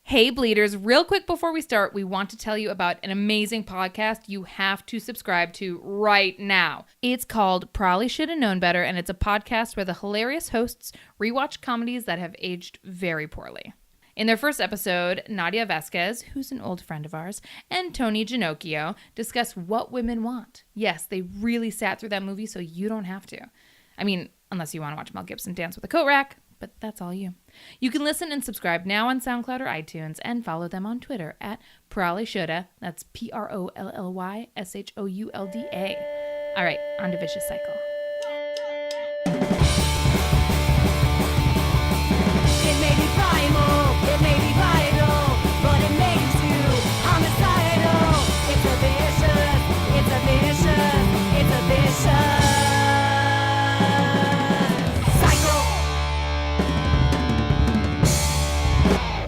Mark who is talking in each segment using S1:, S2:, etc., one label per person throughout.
S1: Hey Bleeders, real quick before we start, we want to tell you about an amazing podcast you have to subscribe to right now. It's called Probably Should Have Known Better, and it's a podcast where the hilarious hosts rewatch comedies that have aged very poorly. In their first episode, Nadia Vasquez, who's an old friend of ours, and Tony Ginocchio discuss what women want. Yes, they really sat through that movie, so you don't have to. I mean, unless you want to watch Mel Gibson dance with a coat rack. But that's all you. You can listen and subscribe now on SoundCloud or iTunes and follow them on Twitter at ProllyShoulda. That's PROLLYSHOULDA. All right, on to Vicious Cycle.
S2: It may be primal, it may be vital, but it makes you homicidal. It's a vicious, it's a vicious, it's a vicious.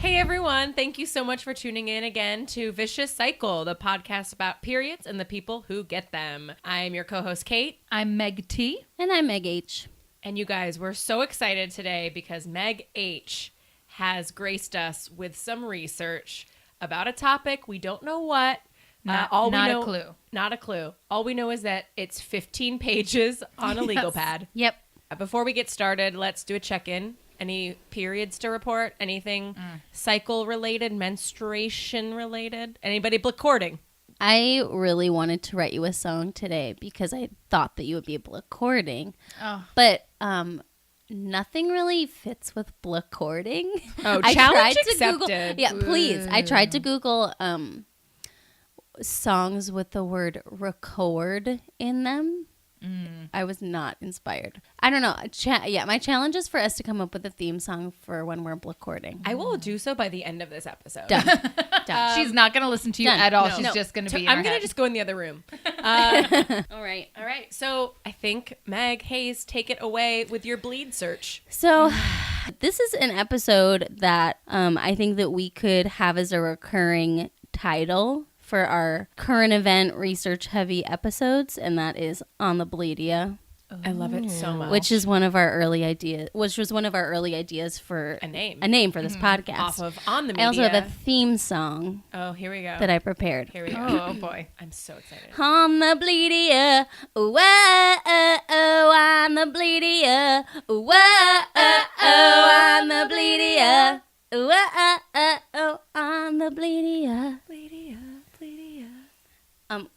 S3: Hey everyone, thank you so much for tuning in again to Vicious Cycle, the podcast about periods and the people who get them. I'm your co-host Kate.
S1: I'm Meg T.
S4: And I'm Meg H.
S3: And you guys, we're so excited today because Meg H has graced us with some research about a topic. We don't know what.
S1: Not a clue.
S3: Not a clue. All we know is that it's 15 pages on a legal pad.
S4: Yep.
S3: Before we get started, let's do a check-in. Any periods to report? Anything cycle-related, menstruation-related? Anybody blecording?
S4: I really wanted to write you a song today because I thought that you would be blecording.
S1: Oh.
S4: But nothing really fits with blecording.
S3: Oh,
S4: I
S3: challenge
S4: tried to
S3: accepted.
S4: Google, yeah, please. I tried to Google songs with the word record in them. I was not inspired. I don't know. My challenge is for us to come up with a theme song for when we're blecording.
S3: I will do so by the end of this episode.
S4: Done. Done.
S1: She's not going to listen to you
S4: Done.
S1: at all.
S4: No.
S1: She's
S4: No.
S1: just going to be in
S3: I'm
S1: her
S3: going to
S1: head.
S3: just go in the other room.
S4: All right.
S3: All right. So I think, Meg Hayes, take it away with your bleed search.
S4: So this is an episode that I think that we could have as a recurring title for our current event research heavy episodes, and that is On the Bleedia.
S3: I love it so much.
S4: Which was one of our early ideas for
S3: a name.
S4: For this podcast.
S3: Off of On the Media.
S4: I also have a theme song
S3: Oh, here we go.
S4: that I prepared.
S3: Here we go.
S1: Oh, boy.
S3: I'm so excited.
S4: On the Bleedia, whoa, on the Bleedia, whoa, on the Bleedia, whoa, on the Bleedia.
S3: Bleedia.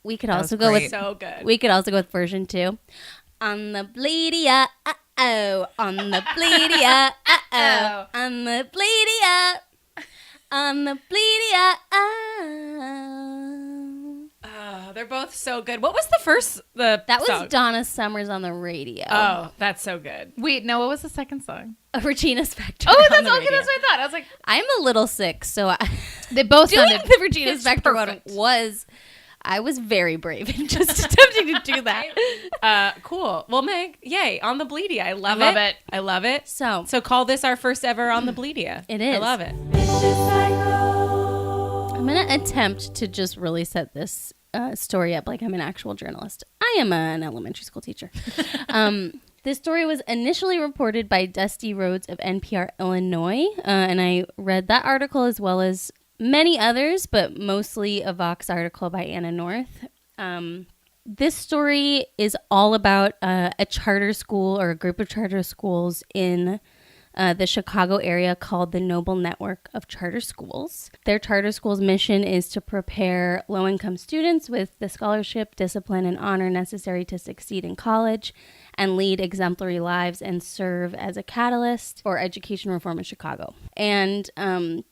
S4: We could
S1: That
S4: also
S1: was
S4: go
S1: great.
S4: with
S3: So good.
S4: We could also go with version 2. On the Bleedia, on the Bleedia, on the Bleedia, on the Bleedia,
S3: Oh, they're both so good. What was the first?
S4: That was
S3: song?
S4: Donna Summers on the radio.
S3: Oh, that's so good.
S1: Wait, no, what was the second song?
S4: Regina Spektor.
S1: Oh,
S4: on
S1: that's
S4: the
S1: okay.
S4: radio.
S1: That's what I thought. I was like,
S4: I'm a little sick, so
S1: they both
S4: doing
S1: sounded
S4: the Regina
S1: pitch
S4: Spektor one
S1: perfect.
S4: I was very brave in just attempting to do that.
S3: Cool. Well, Meg, yay, On the Bleedia. I love
S1: Love
S3: it.
S1: it.
S3: I love it.
S4: So
S3: So call this our first ever On the Bleedia.
S4: It is.
S3: I love it.
S4: I'm going to attempt to just really set this story up like I'm an actual journalist. I am an elementary school teacher. This story was initially reported by Dusty Rhodes of NPR Illinois, and I read that article as well as many others, but mostly a Vox article by Anna North. This story is all about a charter school or a group of charter schools in the Chicago area called the Noble Network of Charter Schools. Their charter school's mission is to prepare low-income students with the scholarship, discipline, and honor necessary to succeed in college and lead exemplary lives and serve as a catalyst for education reform in Chicago. And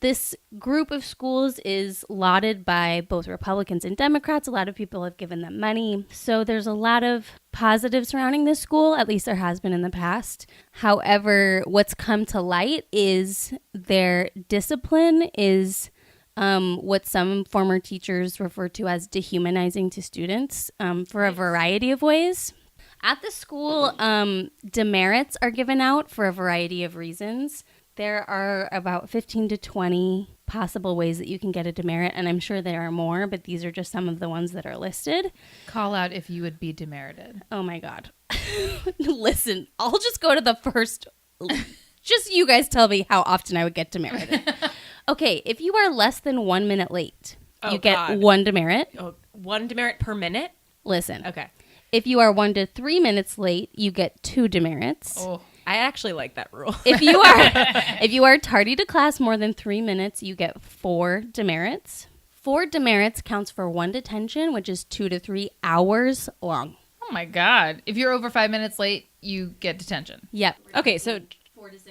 S4: this group of schools is lauded by both Republicans and Democrats. A lot of people have given them money. So there's a lot of positive surrounding this school, at least there has been in the past. However, what's come to light is their discipline is what some former teachers refer to as dehumanizing to students for a variety of ways. At the school, demerits are given out for a variety of reasons. There are about 15 to 20 possible ways that you can get a demerit, and I'm sure there are more, but these are just some of the ones that are listed.
S1: call out if you would be demerited.
S4: Oh my God. Listen, I'll just go to the first. Just you guys tell me how often I would get demerited. Okay, if you are less than 1 minute late,
S3: Oh,
S4: you get
S3: God.
S4: 1 demerit.
S3: Oh, 1 demerit per minute?
S4: Listen.
S3: Okay.
S4: If you are 1 to 3 minutes late, you get 2 demerits.
S1: Oh.
S3: I actually like that rule.
S4: If you are tardy to class more than 3 minutes, you get 4 demerits. 4 demerits counts for 1 detention, which is 2 to 3 hours long.
S1: Oh my God. If you're over 5 minutes late, you get detention.
S4: Yep.
S3: Okay, so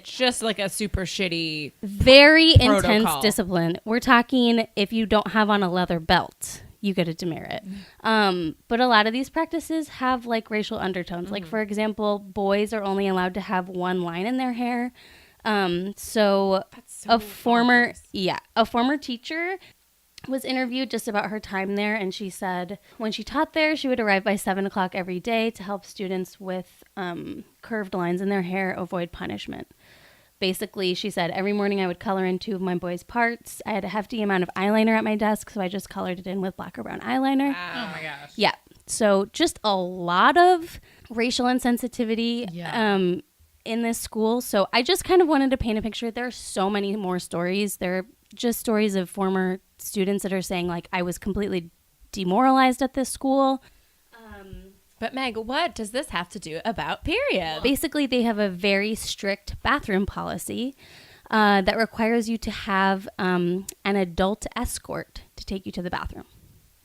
S3: just like a super shitty.
S4: Very intense
S3: Protocol.
S4: discipline. We're talking if you don't have on a leather belt, you get a demerit. But a lot of these practices have like racial undertones. Like, for example, boys are only allowed to have 1 line in their hair. So a former teacher was interviewed just about her time there, and she said when she taught there, she would arrive by 7 o'clock every day to help students with curved lines in their hair avoid punishment. Basically, she said, every morning I would color in 2 of my boys' parts. I had a hefty amount of eyeliner at my desk, so I just colored it in with black or brown eyeliner.
S1: Oh my gosh.
S4: Yeah. So just a lot of racial insensitivity in this school. So I just kind of wanted to paint a picture. There are so many more stories. There are just stories of former students that are saying, like, I was completely demoralized at this school.
S3: But Meg, what does this have to do about period?
S4: Basically, they have a very strict bathroom policy that requires you to have an adult escort to take you to the bathroom.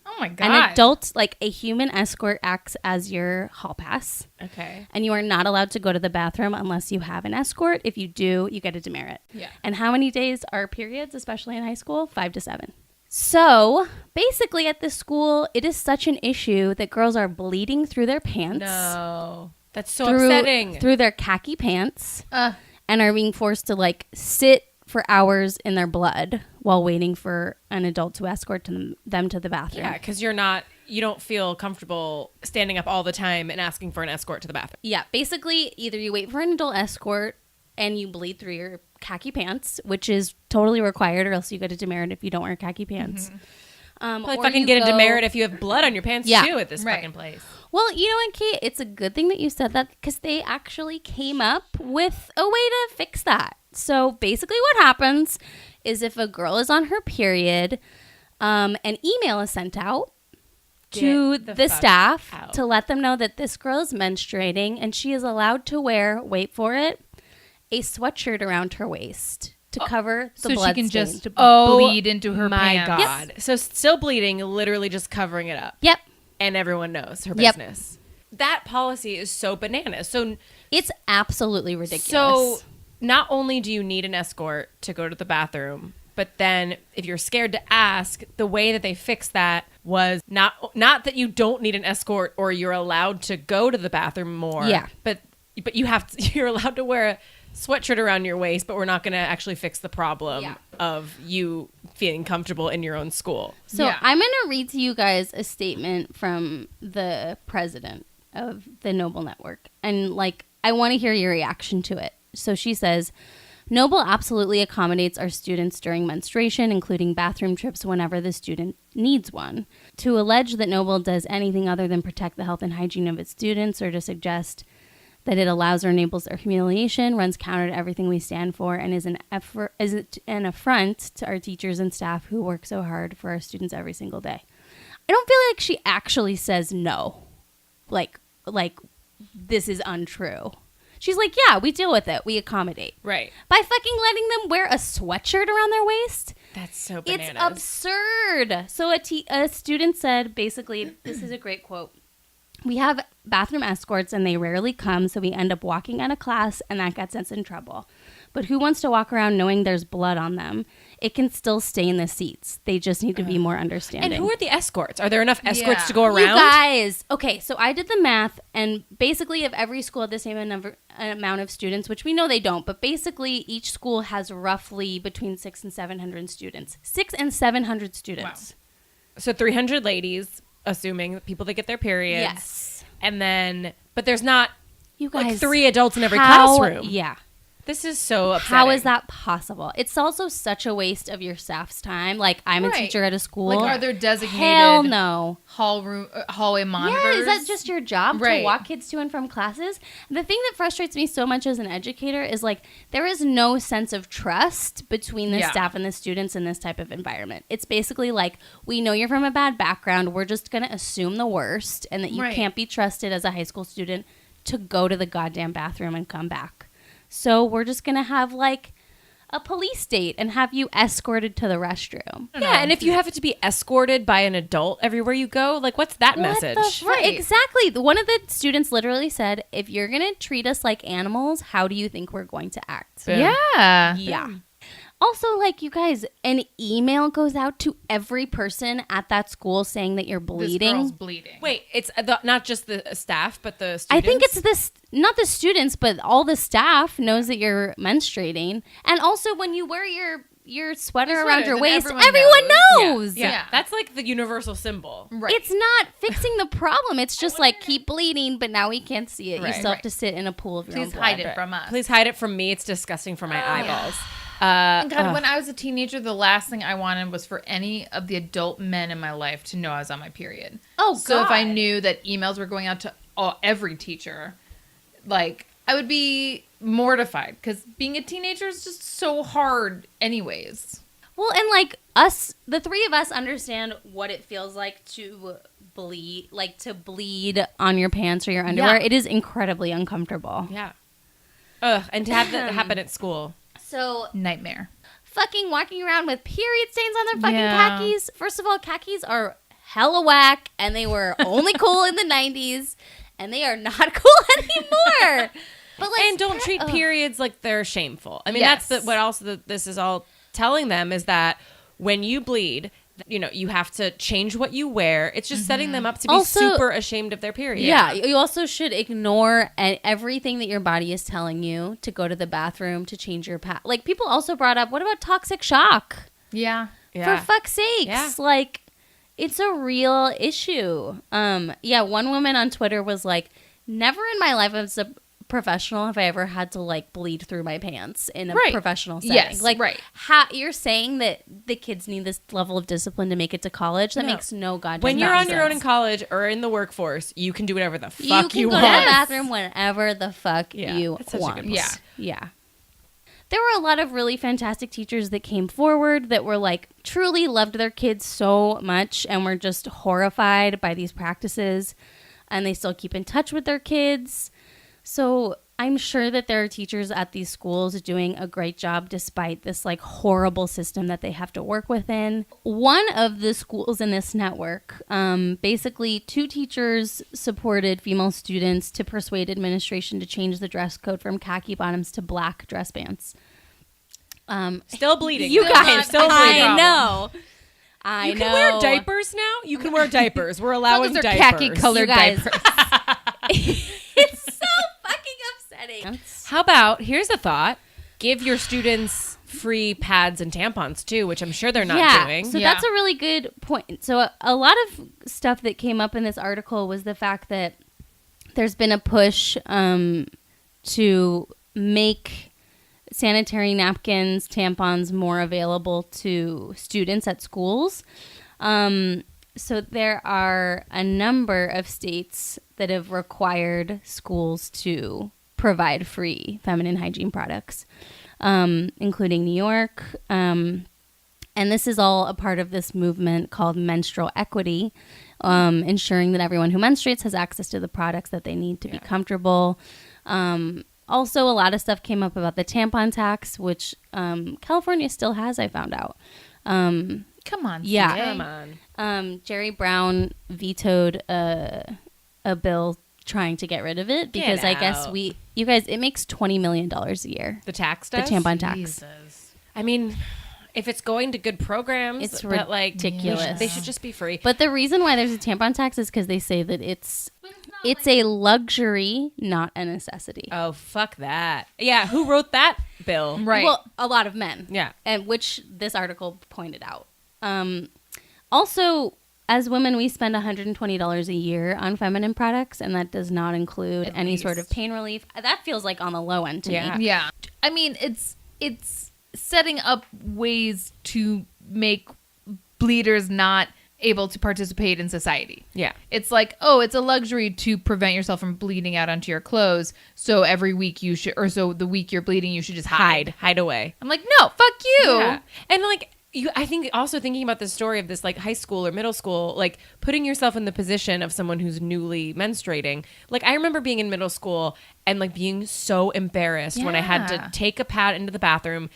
S1: Oh my God.
S4: An adult, like a human escort, acts as your hall pass.
S3: Okay.
S4: And you are not allowed to go to the bathroom unless you have an escort. If you do, you get a demerit.
S1: Yeah.
S4: And how many days are periods, especially in high school? 5 to 7. So basically at this school, it is such an issue that girls are bleeding through their pants.
S3: No. That's so upsetting.
S4: Through their khaki pants and are being forced to like sit for hours in their blood while waiting for an adult to escort them to the bathroom.
S3: Yeah, because you don't feel comfortable standing up all the time and asking for an escort to the bathroom.
S4: Yeah, basically either you wait for an adult escort and you bleed through your khaki pants, which is totally required, or else you get a demerit if you don't wear khaki pants.
S3: Like
S4: or
S3: fucking
S4: you
S3: get a
S4: go-
S3: demerit if you have blood on your pants too at this
S1: Right.
S3: fucking place.
S4: Well, you know what, Kate? It's a good thing that you said that because they actually came up with a way to fix that. So basically what happens is if a girl is on her period, an email is sent out to
S3: Get the
S4: the
S3: fuck
S4: staff
S3: out.
S4: to let them know that this girl is menstruating and she is allowed to wear, wait for it, a sweatshirt around her waist to cover the
S1: So
S4: blood
S1: she can
S4: stain.
S1: just bleed into her
S3: My
S1: pants.
S3: God. So still bleeding, literally just covering it up.
S4: Yep.
S3: And everyone knows her
S4: Yep.
S3: business. That policy is so bananas. So
S4: It's absolutely ridiculous.
S3: So not only do you need an escort to go to the bathroom, but then if you're scared to ask, the way that they fixed that was not that you don't need an escort or you're allowed to go to the bathroom more.
S4: Yeah.
S3: But you're allowed to wear a sweatshirt around your waist, but we're not going to actually fix the problem of you feeling comfortable in your own school.
S4: So
S1: Yeah.
S4: I'm going to read to you guys a statement from the president of the Noble Network. And like, I want to hear your reaction to it. So she says, Noble absolutely accommodates our students during menstruation, including bathroom trips whenever the student needs one. To allege that Noble does anything other than protect the health and hygiene of its students or to suggest that it allows or enables their humiliation runs counter to everything we stand for and is an affront to our teachers and staff who work so hard for our students every single day. I don't feel like she actually says no. Like this is untrue. She's like, yeah, we deal with it. We accommodate.
S3: Right.
S4: By fucking letting them wear a sweatshirt around their waist?
S3: That's so bananas.
S4: It's absurd. So a student said, basically, this is a great quote. We have bathroom escorts and they rarely come, so we end up walking out of class and that gets us in trouble. But who wants to walk around knowing there's blood on them? It can still stay in the seats. They just need to be more understanding.
S3: And who are the escorts? Are there enough escorts
S1: Yeah.
S3: to go around?
S4: You guys. Okay, so I did the math, and basically if every school had the same amount of students, which we know they don't, but basically each school has roughly between 600 and 700 students. 600 and 700 students.
S3: So 300 ladies, assuming people that get their periods.
S4: Yes.
S3: And then, but there's not
S4: You guys.
S3: like 3 adults in every
S4: how-
S3: classroom.
S4: Yeah.
S3: This is so upsetting.
S4: How is that possible? It's also such a waste of your staff's time. Like, I'm a teacher at a school.
S1: Like, are there designated
S4: Hell no.
S1: hallway monitors?
S4: Yeah, is that just your job
S1: Right.
S4: to walk kids to and from classes? The thing that frustrates me so much as an educator is, like, there is no sense of trust between the staff and the students in this type of environment. It's basically like, we know you're from a bad background. We're just going to assume the worst and that you can't be trusted as a high school student to go to the goddamn bathroom and come back. So we're just going to have, like, a police date and have you escorted to the restroom.
S3: Yeah, and if you have to be escorted by an adult everywhere you go, like, what's that message?
S4: Right. Exactly. One of the students literally said, if you're going to treat us like animals, how do you think we're going to act?
S3: Boom.
S1: Yeah.
S4: Yeah. Also, like, you guys, an email goes out to every person at that school saying that you're
S1: This
S4: bleeding.
S1: girl's bleeding.
S3: Wait, it's not just the staff, but the students?
S4: I think it's this, not the students, but all the staff knows that you're menstruating. And also, when you wear your sweater around your
S1: then
S4: waist,
S1: everyone
S4: everyone
S1: knows.
S4: knows.
S3: Yeah. That's like the universal symbol.
S1: Right.
S4: It's not fixing the problem. It's just like, keep bleeding, but now we can't see it. You
S1: Right.
S4: still have to sit in a pool of your own
S1: Please
S4: blood.
S1: hide it from us.
S3: Please hide it from me. It's disgusting for my eyeballs.
S1: And God, when I was a teenager, the last thing I wanted was for any of the adult men in my life to know I was on my period.
S4: Oh,
S1: So if I
S4: God.
S1: knew that emails were going out to every teacher, like, I would be mortified because being a teenager is just so hard anyways.
S4: Well, and like us, the three of us understand what it feels like to bleed on your pants or your underwear.
S1: Yeah.
S4: It is incredibly uncomfortable.
S3: Yeah. Ugh, and to have that happen at school.
S4: So
S1: Nightmare.
S4: fucking walking around with period stains on their fucking
S1: Yeah.
S4: khakis. First of all, khakis are hella whack, and they were only cool in the 90s, and they are not cool anymore. But like,
S3: And don't treat periods like they're shameful. I mean,
S4: Yes.
S3: that's what also this is all telling them is that when you bleed, you know, you have to change what you wear. It's just setting them up to be
S4: Also-
S3: super ashamed of their period.
S4: Yeah, you also should ignore everything that your body is telling you to go to the bathroom, to change your pad. Like, people also brought up, what about toxic shock?
S1: Yeah.
S3: Yeah.
S4: For fuck's sakes.
S3: Yeah.
S4: Like, it's a real issue. Yeah, one woman on Twitter was like, never in my life as a professional have I ever had to, like, bleed through my pants in a
S1: Right.
S4: professional setting.
S1: Yes,
S4: like,
S1: right.
S4: You're saying that the kids need this level of discipline to make it to college? That
S3: No.
S4: makes no goddamn
S3: When you're on your own in
S4: sense.
S3: college or in the workforce, you can do whatever the
S4: You
S3: fuck
S4: can
S3: you
S4: go
S3: want.
S4: to the bathroom whenever the fuck
S3: Yeah,
S4: you
S3: that's such a
S4: want.
S3: good point.
S1: Yeah.
S4: Yeah. There were a lot of really fantastic teachers that came forward that were like truly loved their kids so much and were just horrified by these practices, and they still keep in touch with their kids. So I'm sure that there are teachers at these schools doing a great job despite this like horrible system that they have to work within. One of the schools in this network, basically 2 teachers supported female students to persuade administration to change the dress code from khaki bottoms to black dress pants.
S3: Still bleeding.
S4: You
S3: Still
S4: guys,
S3: bleeding.
S4: I know. I
S3: You
S4: know.
S3: can wear diapers now? You can wear diapers. We're allowing
S1: Those are
S3: diapers.
S1: khaki colored
S4: You guys-
S1: diapers.
S4: It's so fucking upsetting.
S3: How about, here's a thought, give your students free pads and tampons too, which I'm sure they're not doing.
S4: So
S1: Yeah.
S4: that's a really good point. So a lot of stuff that came up in this article was the fact that there's been a push to make sanitary napkins, tampons more available to students at schools. So there are a number of states that have required schools to provide free feminine hygiene products, including New York. And this is all a part of this movement called menstrual equity, ensuring that everyone who menstruates has access to the products that they need to be comfortable. Also, a lot of stuff came up about the tampon tax, which California still has, I found out.
S1: Come on.
S4: Yeah.
S1: CA.
S3: Come on.
S4: Jerry Brown vetoed a bill trying to get rid of it because
S3: Get
S4: I guess
S3: out.
S4: you guys, it makes $20 million a year.
S3: The tax
S4: The
S3: does?
S4: tampon tax.
S1: Jesus.
S3: I mean, if it's going to good programs,
S4: It's
S3: but like
S4: ridiculous.
S3: they should just be free.
S4: But the reason why there's a tampon tax is because they say that it's a luxury, not a necessity.
S3: Oh, fuck that. Yeah, who wrote that bill?
S1: Right.
S4: Well, a lot of men.
S3: Yeah.
S4: And which this article pointed out. Also, as women, we spend $120 a year on feminine products, and that does not include any sort of pain relief. That feels like on the low end to
S3: Yeah.
S4: me.
S1: Yeah. I mean, it's setting up ways to make bleeders not able to participate in society.
S3: Yeah.
S1: It's like, oh, it's a luxury to prevent yourself from bleeding out onto your clothes. So every week you should, or so the week you're bleeding, you should just hide.
S3: Hide away.
S1: I'm like, no, fuck you.
S3: Yeah. And like, I think also thinking about the story of this like high school or middle school, like putting yourself in the position of someone who's newly menstruating. Like I remember being in middle school and like being so embarrassed when I had
S1: Yeah.
S3: to take a pad into the bathroom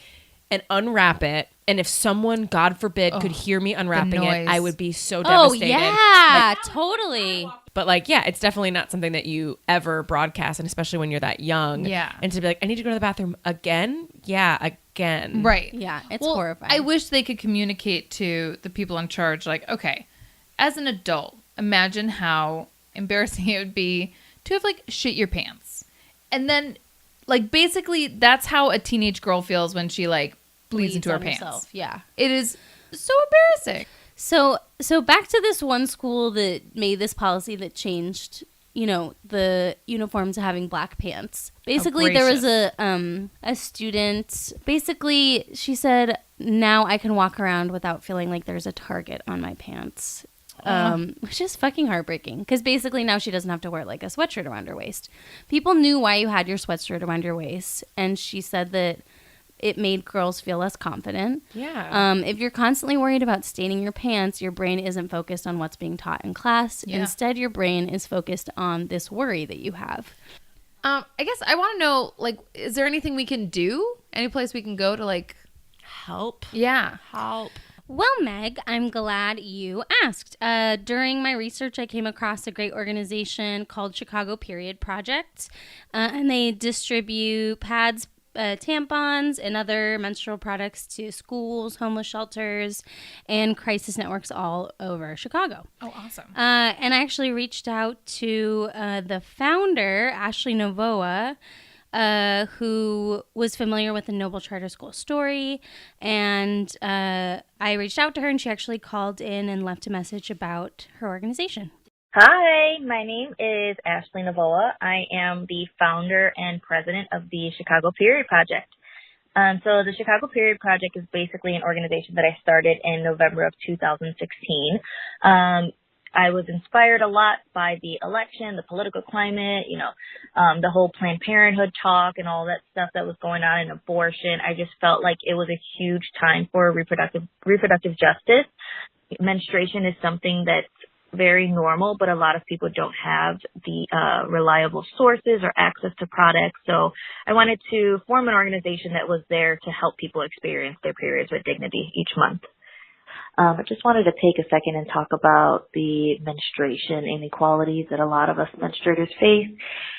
S3: and unwrap it. And if someone, God forbid, could hear me unwrapping it,
S1: noise.
S3: I would be so
S4: Oh,
S3: devastated.
S4: yeah, totally.
S3: But like, yeah, it's definitely not something that you ever broadcast, and especially when you're that young.
S1: Yeah.
S3: And to be like, I need to go to the bathroom again? Yeah, again.
S1: Right.
S4: Yeah, it's
S1: Well,
S4: horrifying.
S1: I wish they could communicate to the people in charge, like, okay, as an adult, imagine how embarrassing it would be to have like shit your pants. And then like basically that's how a teenage girl feels when she like bleeds into her
S4: on
S1: pants.
S4: herself, yeah.
S1: It is so embarrassing.
S4: So back to this one school that made this policy that changed, the uniform to having black pants. Basically, there was a student. Basically, she said, "Now I can walk around without feeling like there's a target on my pants." Which is fucking heartbreaking because basically now she doesn't have to wear like a sweatshirt around her waist. People knew why you had your sweatshirt around your waist, and she said that it made girls feel less confident.
S3: Yeah.
S4: If you're constantly worried about staining your pants, your brain isn't focused on what's being taught in class.
S1: Yeah.
S4: Instead, your brain is focused on this worry that you have.
S1: I guess I want to know, like, is there anything we can do? Any place we can go to, like,
S3: Help.
S1: yeah.
S3: Help.
S4: Well, Meg, I'm glad you asked. During my research, I came across a great organization called Chicago Period Project, and they distribute pads, tampons, and other menstrual products to schools, homeless shelters, and crisis networks all over Chicago.
S1: Oh, awesome.
S4: And I actually reached out to the founder, Ashley Novoa, who was familiar with the Noble Charter School story. And I reached out to her, and she actually called in and left a message about her organization.
S5: Hi, my name is Ashley Navola. I am the founder and president of the Chicago Period Project. So the Chicago Period Project is basically an organization that I started in November of 2016. I was inspired a lot by the election, the political climate, the whole Planned Parenthood talk and all that stuff that was going on in abortion. I just felt like it was a huge time for reproductive justice. Menstruation is something that's very normal, but a lot of people don't have the reliable sources or access to products. So I wanted to form an organization that was there to help people experience their periods with dignity each month. I just wanted to take a second and talk about the menstruation inequalities that a lot of us menstruators face.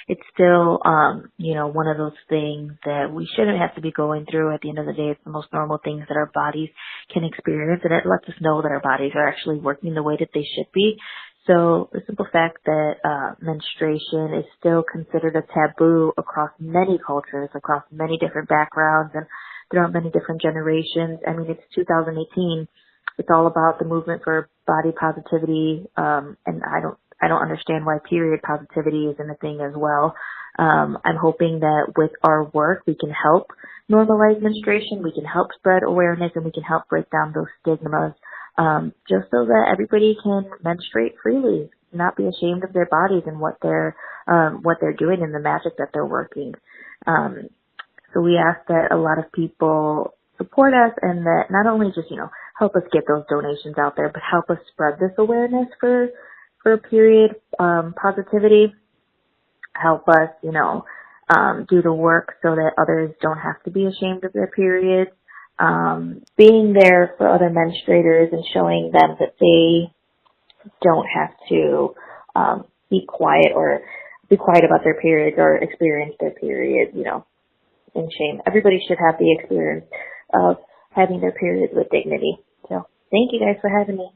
S5: It's still, one of those things that we shouldn't have to be going through. At the end of the day, it's the most normal things that our bodies can experience, and it lets us know that our bodies are actually working the way that they should be. So the simple fact that menstruation is still considered a taboo across many cultures, across many different backgrounds, and throughout many different generations. I mean, it's 2018. It's all about the movement for body positivity, and I don't understand why period positivity isn't a thing as well. I'm hoping that with our work, we can help normalize menstruation, we can help spread awareness, and we can help break down those stigmas, just so that everybody can menstruate freely, not be ashamed of their bodies and what they're doing and the magic that they're working. So we ask that a lot of people support us, and that not only just, help us get those donations out there, but help us spread this awareness for period positivity. Help us, do the work so that others don't have to be ashamed of their periods. Being there for other menstruators and showing them that they don't have to be quiet about their periods or experience their periods, in shame. Everybody should have the experience of having their periods with dignity. So thank you guys for having me.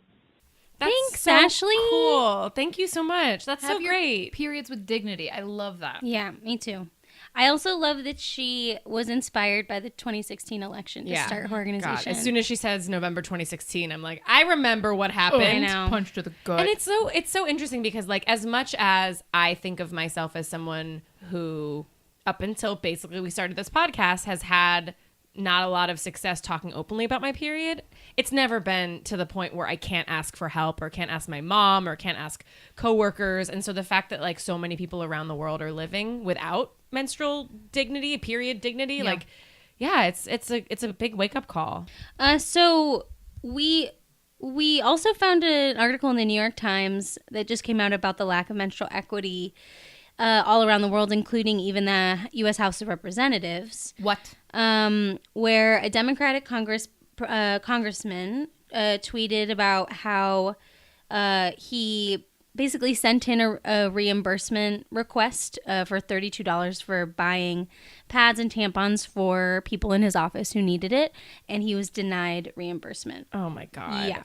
S4: Thanks,
S3: so
S4: Ashley.
S3: Cool. Thank you so much. That's
S1: Have
S3: so
S1: your
S3: great.
S1: periods with dignity. I love that.
S4: Yeah, me too. I also love that she was inspired by the 2016 election to start her organization.
S3: God, as soon as she says November 2016, I'm like, I remember what happened.
S4: I know.
S1: Punch to the gut.
S3: And it's so interesting because like as much as I think of myself as someone who up until basically we started this podcast, has had not a lot of success talking openly about my period. It's never been to the point where I can't ask for help or can't ask my mom or can't ask coworkers. And so the fact that like so many people around the world are living without menstrual dignity, period dignity, like, yeah, it's a big wake up call.
S4: So we also found an article in the New York Times that just came out about the lack of menstrual equity all around the world, including even the U.S. House of Representatives.
S1: What?
S4: Where a Democratic congressman tweeted about how he basically sent in a reimbursement request for $32 for buying pads and tampons for people in his office who needed it, and he was denied reimbursement.
S3: Oh my God.
S4: Yeah.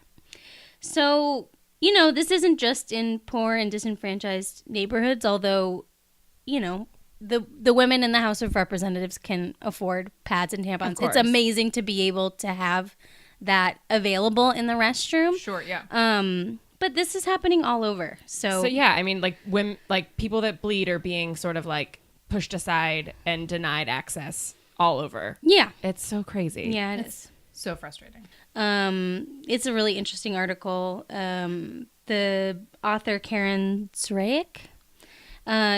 S4: So, you know, this isn't just in poor and disenfranchised neighborhoods, although, you know, the women in the House of Representatives can afford pads and tampons. It's amazing to be able to have that available in the restroom.
S1: Sure, yeah.
S4: But this is happening all over. So
S3: yeah, I mean, like women, like people that bleed are being sort of like pushed aside and denied access all over.
S4: Yeah.
S3: It's so crazy.
S4: Yeah, it is.
S1: So frustrating.
S4: It's a really interesting article. The author Karen Zraik,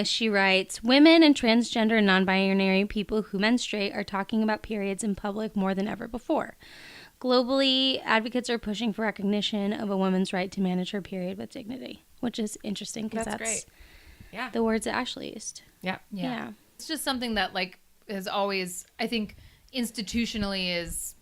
S4: she writes, women and transgender and non-binary people who menstruate are talking about periods in public more than ever before. Globally, advocates are pushing for recognition of a woman's right to manage her period with dignity, which is interesting because that's
S3: great. Yeah.
S4: the words that Ashley used.
S3: Yeah.
S4: Yeah.
S1: It's just something that like has always, I think, institutionally is,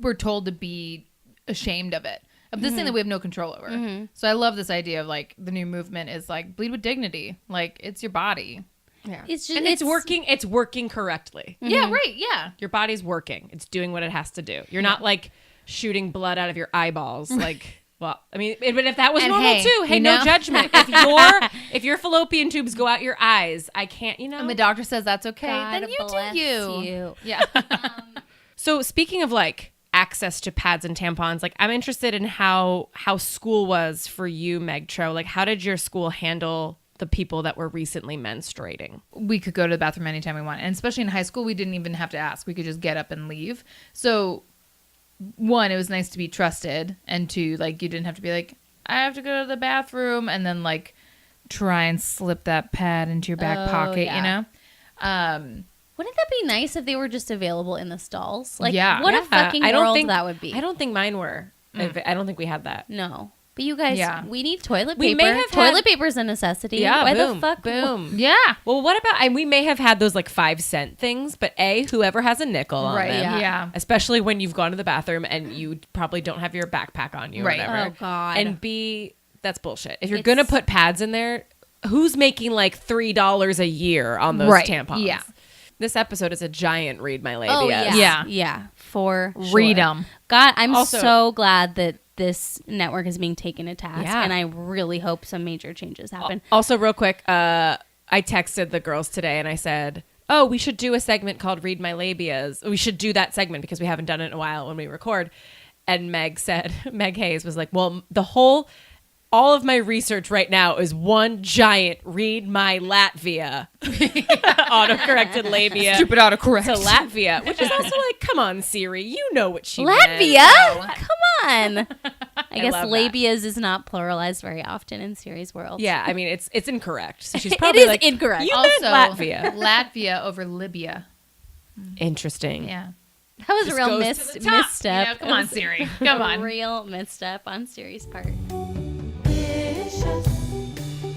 S1: we're told to be ashamed of it. Of this thing that we have no control over. So I love this idea of like the new movement is like bleed with dignity. Like it's your body.
S3: Yeah.
S4: It's just
S3: and it's working. It's working correctly.
S1: Yeah, right. Yeah.
S3: Your body's working. It's doing what it has to do. You're not like shooting blood out of your eyeballs. Like, well, I mean, but if that was
S1: And
S3: normal
S1: hey,
S3: too, hey,
S1: you
S3: no
S1: know?
S3: judgment. If your fallopian tubes go out your eyes, I can't, you know.
S1: And the doctor says that's okay.
S4: God
S1: then you
S4: bless
S1: do you.
S4: you.
S1: Yeah.
S3: So speaking of like access to pads and tampons, like I'm interested in how school was for you, Meg Cho. Like how did your school handle the people that were recently menstruating?
S1: We could go to the bathroom anytime we want. And especially in high school, we didn't even have to ask. We could just get up and leave. So one, it was nice to be trusted. And two, like you didn't have to be like, I have to go to the bathroom and then like try and slip that pad into your back pocket,
S4: yeah.
S1: you know?
S4: Wouldn't that be nice if they were just available in the stalls? Like,
S1: Yeah.
S4: what a
S3: Yeah.
S4: fucking
S3: I don't
S4: world
S3: think
S4: that would be.
S3: I don't think mine were. I don't think we had that.
S4: No. But you guys,
S1: Yeah.
S4: we need toilet paper.
S3: We may have
S4: toilet
S3: had-
S4: paper is a necessity.
S3: Yeah,
S4: Why
S3: boom,
S4: the fuck?
S3: boom.
S1: Yeah.
S3: Well, what about, and we may have had those like 5-cent things, but A, whoever has a nickel on
S1: Right.
S3: them,
S1: Yeah.
S3: especially when you've gone to the bathroom and you probably don't have your backpack on you
S1: Right.
S3: or whatever.
S4: Oh, God.
S3: And B, that's bullshit. If you're
S4: It's-
S3: going to put pads in there, who's making like $3 a year on those
S1: Right.
S3: tampons?
S1: Yeah.
S3: This episode is a giant read my labia.
S4: Oh, yeah.
S1: Yeah.
S4: Yeah, for
S1: Read
S4: sure.
S1: 'em.
S4: God, I'm
S3: Also-
S4: so glad that this network is being taken to task.
S3: Yeah.
S4: And I really hope some major changes happen.
S3: Also, real quick, I texted the girls today and I said, oh, we should do a segment called Read My Labias. We should do that segment because we haven't done it in a while when we record. And Meg said, Meg Hayes was like, well, all of my research right now is one giant Read My Latvia autocorrected labia
S1: Stupid autocorrect.
S3: to Latvia, which is also like, come on, Siri, you know what she
S4: Latvia?
S3: meant.
S4: Come on. I guess
S3: love that.
S4: labias is not pluralized very often in Siri's world.
S3: Yeah, I mean, it's incorrect. So she's
S4: It
S3: probably
S4: is
S3: like,
S4: incorrect.
S3: You
S1: Also,
S3: meant Latvia.
S1: Latvia over Libya.
S3: Interesting.
S1: Yeah.
S4: That was a
S3: Just
S4: real
S3: goes to the top,
S4: misstep.
S1: You know, come on, Siri. Come
S4: A
S1: on.
S4: real misstep on Siri's part.
S2: Vicious,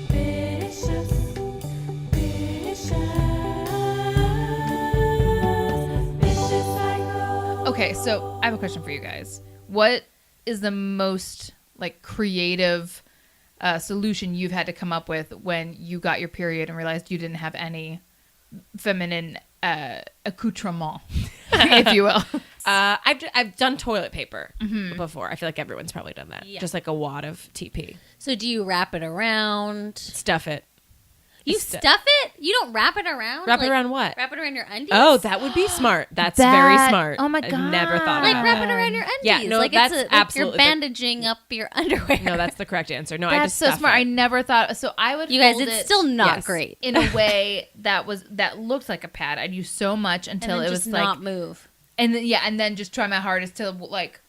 S2: vicious, vicious, vicious cycle.
S1: Okay, so I have a question for you guys. What is the most like creative solution you've had to come up with when you got your period and realized you didn't have any feminine accoutrement, if you will?
S3: I've done toilet paper before. I feel like everyone's probably done that.
S4: Yeah.
S3: Just like a wad of TP.
S4: So do you wrap it around?
S3: Stuff it.
S4: You stuff it? You don't wrap it around?
S3: Wrap it around what?
S4: Wrap it around your undies?
S3: Oh, that would be smart. That's very smart.
S1: Oh my
S3: I never thought
S4: Like
S3: about
S4: wrap
S3: that.
S4: it around your undies.
S3: Yeah, no,
S4: like
S3: that's
S4: like
S3: absolutely
S4: you're bandaging up your underwear.
S3: No, that's the correct answer. No, I
S1: That's
S3: just
S1: so
S3: stuff
S1: smart.
S3: it.
S1: I never thought. So I would.
S4: You guys,
S1: fold
S4: it's
S1: it
S4: still not
S3: Yes.
S4: great.
S1: in a way that looked like a pad. I'd use so much
S4: And
S1: until
S4: then
S1: it
S4: just
S1: was
S4: not
S1: like,
S4: move.
S1: and then, and then just try my hardest to like.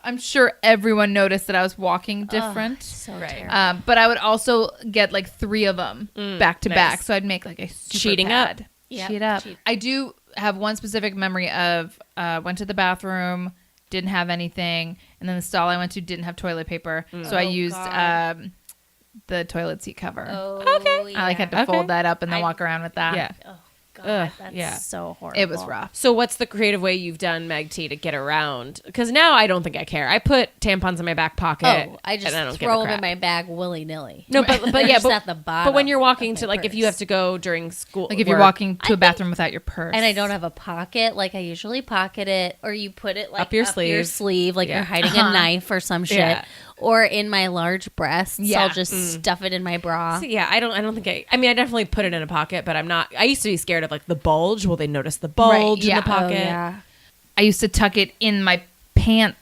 S1: I'm sure everyone noticed that I was walking different.
S4: So
S3: Right.
S4: terrible.
S1: But I would also get like 3 of them back to
S3: nice.
S1: back, so I'd make like a super
S3: Cheating
S1: pad.
S3: up.
S4: Yep,
S1: Cheat up.
S4: cheat.
S1: I do have one specific memory of went to the bathroom, didn't have anything, and then the stall I went to didn't have toilet paper, so I used the toilet seat cover.
S4: Oh, okay.
S1: I like had to fold that up and then walk around with that.
S3: Yeah.
S4: Oh, God.
S3: Ugh,
S4: That's
S3: yeah.
S4: so horrible.
S1: It was rough.
S3: So what's the creative way you've done, Meg T, to get around? Because now I don't think I care. I put tampons in my back pocket.
S4: Oh, I just
S3: and I don't give a
S4: throw them
S3: crap.
S4: in my bag willy-nilly.
S3: No, but yeah,
S4: Just
S3: but,
S4: at the bottom
S3: but when you're walking
S4: of
S3: to
S4: my
S3: like if you
S4: purse.
S3: have to go during school,
S1: Like if you're
S3: work-
S1: walking to a bathroom without your purse.
S4: And I don't have a pocket. Like I usually pocket it, or you put it like
S3: Up your sleeve.
S4: like
S3: Yeah.
S4: you're hiding a knife or some shit,
S3: Yeah.
S4: or in my large breasts.
S1: Yeah.
S4: I'll just stuff it in my bra.
S3: So, yeah, I don't think I mean, I definitely put it in a pocket, but I'm not. I used to be scared of like the bulge. Will they notice the bulge in
S1: yeah.
S3: the pocket?
S4: Oh, yeah.
S1: I used to tuck it in my pant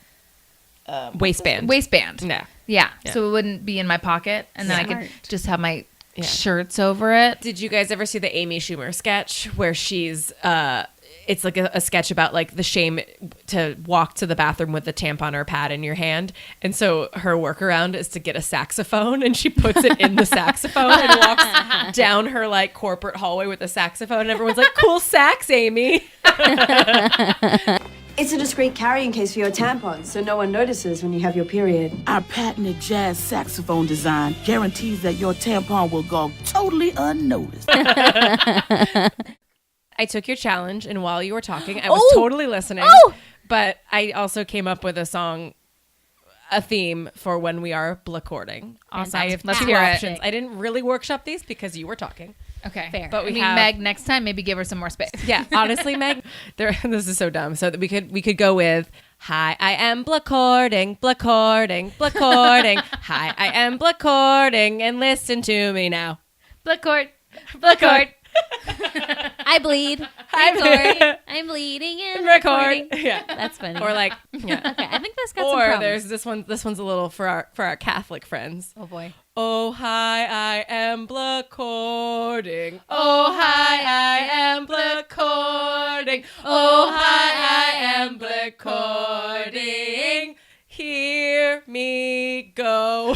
S3: Waistband.
S1: waistband.
S3: Yeah.
S1: Yeah.
S3: Yeah.
S1: So it wouldn't be in my pocket, and then I
S4: Smart.
S1: could just have my
S3: Yeah.
S1: shirts over it.
S3: Did you guys ever see the Amy Schumer sketch where she's it's like a sketch about like the shame to walk to the bathroom with a tampon or pad in your hand, and so her workaround is to get a saxophone and she puts it in the saxophone and walks down her like corporate hallway with a saxophone, and everyone's like, "Cool sax, Amy."
S6: It's a discreet carrying case for your tampons, so no one notices when you have your period.
S7: Our patented jazz saxophone design guarantees that your tampon will go totally unnoticed.
S3: I took your challenge, and while you were talking, I was totally listening. But I also came up with a theme for when we are blecording.
S1: Awesome.
S3: I have
S1: Let's
S3: 2
S1: hear it.
S3: options. I didn't really workshop these because you were talking.
S1: Okay.
S4: Fair.
S3: But we
S1: I mean,
S3: have-
S1: Meg, next time maybe give her some more space.
S3: Yeah, honestly, Meg, this is so dumb. So that we could go with, "Hi, I am blecording. Hi, I am blecording, and listen to me now."
S1: Blecord.
S4: I bleed.
S3: I bleed.
S4: I'm bleeding and
S3: Record.
S4: recording.
S3: Yeah.
S4: That's funny.
S3: Or like, yeah.
S4: okay, I think this got some
S3: Or
S4: problems.
S3: there's this one. This one's a little for our Catholic friends.
S4: Oh boy.
S3: Oh, hi, I am blecording. Oh, hi, I am blecording. Oh, hi, I am blecording. Hear me go.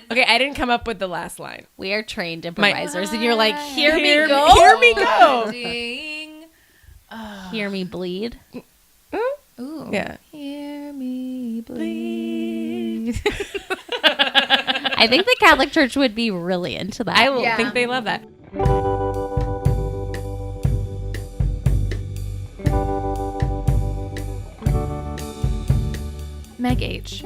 S3: Okay, I didn't come up with the last line.
S4: We are trained improvisers, and you're like, hear me
S3: Hear
S4: go.
S3: Hear me go.
S4: Hear me bleed.
S1: Ooh.
S3: Yeah.
S1: Hear me bleed.
S4: I think the Catholic Church would be really into that.
S3: I
S1: Yeah.
S3: think they love that.
S1: Meg H,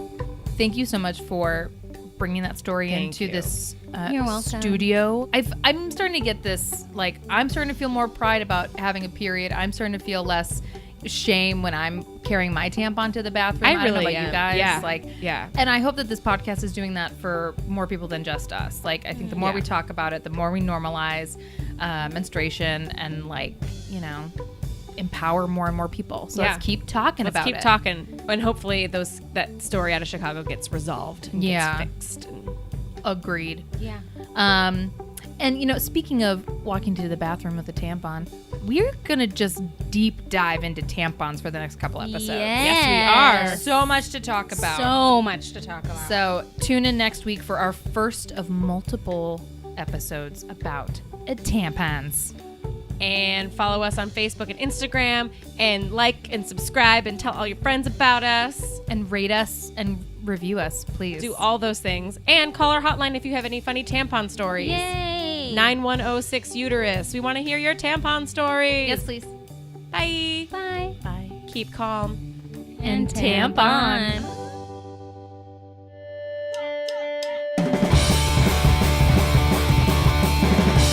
S1: thank you so much for bringing that story
S3: Thank
S1: into
S3: you.
S1: this
S4: You're welcome.
S1: studio. I'm starting to get this, like, I'm starting to feel more pride about having a period. I'm starting to feel less shame when I'm carrying my tampon to the bathroom. I don't know about you guys.
S3: Yeah.
S1: Like,
S3: Yeah.
S1: and I hope that this podcast is doing that for more people than just us. Like, I think the more
S3: Yeah.
S1: we talk about it, the more we normalize menstruation and, like, you know, empower more and more people. So
S3: Yeah.
S1: let's keep talking
S3: Let's
S1: about
S3: keep
S1: it.
S3: talking, and hopefully that story out of Chicago gets resolved. And
S1: Yeah.
S3: gets fixed. And
S1: Agreed.
S4: Yeah.
S1: And you know, speaking of walking to the bathroom with a tampon, we're gonna just deep dive into tampons for the next couple episodes.
S4: Yes,
S3: we are.
S1: So much to talk about.
S4: So much to talk about.
S1: So tune in next week for our first of multiple episodes about tampons.
S3: And follow us on Facebook and Instagram, and like and subscribe, and tell all your friends about us.
S1: And rate us and review us, please.
S3: Do all those things, and call our hotline if you have any funny tampon stories.
S4: Yay.
S3: 9106 uterus. We want to hear your tampon stories.
S1: Yes, please.
S3: Bye.
S4: Bye.
S1: Bye.
S3: Keep calm.
S1: And tampon.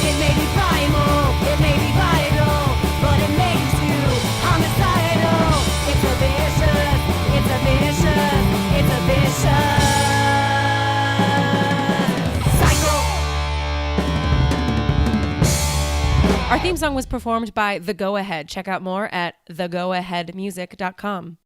S2: It may be primal, it may be vital, but it makes you homicidal. It's a vicious, it's a vicious, it's a vicious cycle.
S3: Our theme song was performed by The Go Ahead. Check out more at thegoaheadmusic.com.